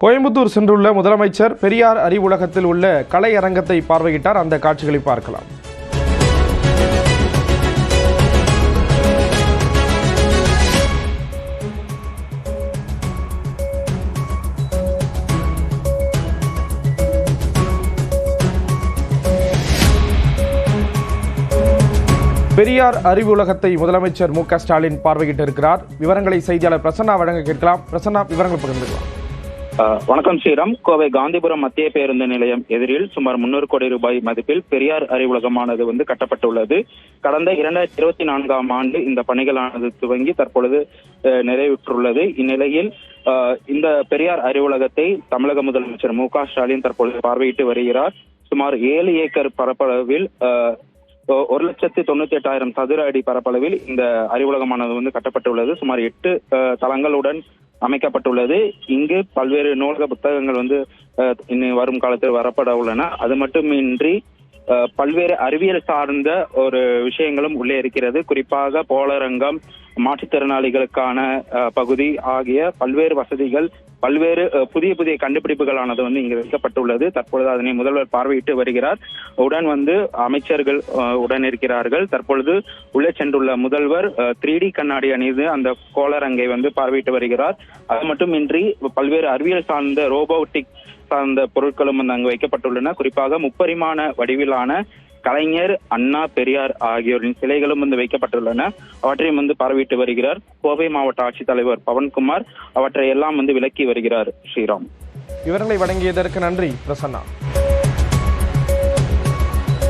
கோயம்புத்தூர் சென்றுள்ள முதலமைச்சர் பெரியார் அறிவுலகத்தில் உள்ள கலை அரங்கத்தை பார்வையிட்டார். அந்த காட்சிகளை பார்க்கலாம். பெரியார் அறிவுலகத்தை முதலமைச்சர் மு.க.ஸ்டாலின் பார்வையிட்டு இருக்கிறார். விவரங்களை செய்தியாளர் பிரசன்னா வழங்க கேட்கலாம். பிரசன்னா, விவரங்கள் பகிர்ந்துக்கலாம். வணக்கம் ஸ்ரீராம். கோவை காந்திபுரம் மத்திய பேருந்து நிலையம் எதிரில் சுமார் 300 கோடி ரூபாய் மதிப்பில் பெரியார் அறிவுலகமானது கட்டப்பட்டுள்ளது. கடந்த 2024ஆம் ஆண்டு இந்த பணிகளானது துவங்கி தற்பொழுது நிறைவுற்றுள்ளது. இந்நிலையில் இந்த பெரியார் அறிவுலகத்தை தமிழக முதலமைச்சர் மு.க.ஸ்டாலின் தற்பொழுது பார்வையிட்டு வருகிறார். சுமார் 7 ஏக்கர் பரப்பளவில் 1,98,000 சதுர அடி பரப்பளவில் இந்த அறிவுலகமானது கட்டப்பட்டுள்ளது. சுமார் 8 தளங்களுடன் அமைக்கப்பட்டுள்ளது. இங்கு பல்வேறு நூலக புத்தகங்கள் வரும் காலத்தில் வரப்பட உள்ளன. அது மட்டுமின்றி பல்வேறு அறிவியல் சார்ந்த ஒரு விஷயங்களும் உள்ளே இருக்கிறது. குறிப்பாக போலரங்கம், மாற்றுத்திறனாளிகளுக்கான பகுதி ஆகிய பல்வேறு வசதிகள், பல்வேறு புதிய கண்டுபிடிப்புகளானது இங்கு வைக்கப்பட்டுள்ளது. தற்பொழுது அதனை முதல்வர் பார்வையிட்டு வருகிறார். உடன் அமைச்சர்கள் உடன் இருக்கிறார்கள். தற்பொழுது உள்ளே சென்றுள்ள முதல்வர் 3D கண்ணாடி அணிந்து அந்த கோளரங்கை பார்வையிட்டு வருகிறார். அது மட்டுமின்றி பல்வேறு அறிவியல் சார்ந்த ரோபோட்டிக் சார்ந்த பொருட்களும் அங்கு வைக்கப்பட்டுள்ளன. குறிப்பாக முப்பரிமாண வடிவிலான கலைஞர், அண்ணா, பெரியார் ஆகியோரின் சிலைகளும் வைக்கப்பட்டுள்ளன. அவற்றையும் பார்வையிட்டு வருகிறார். கோவை மாவட்ட ஆட்சித்தலைவர் பவன்குமார் அவற்றை எல்லாம் விலக்கி வருகிறார். ஸ்ரீராம், விவரங்களை வழங்கியதற்கு நன்றி பிரசன்னா.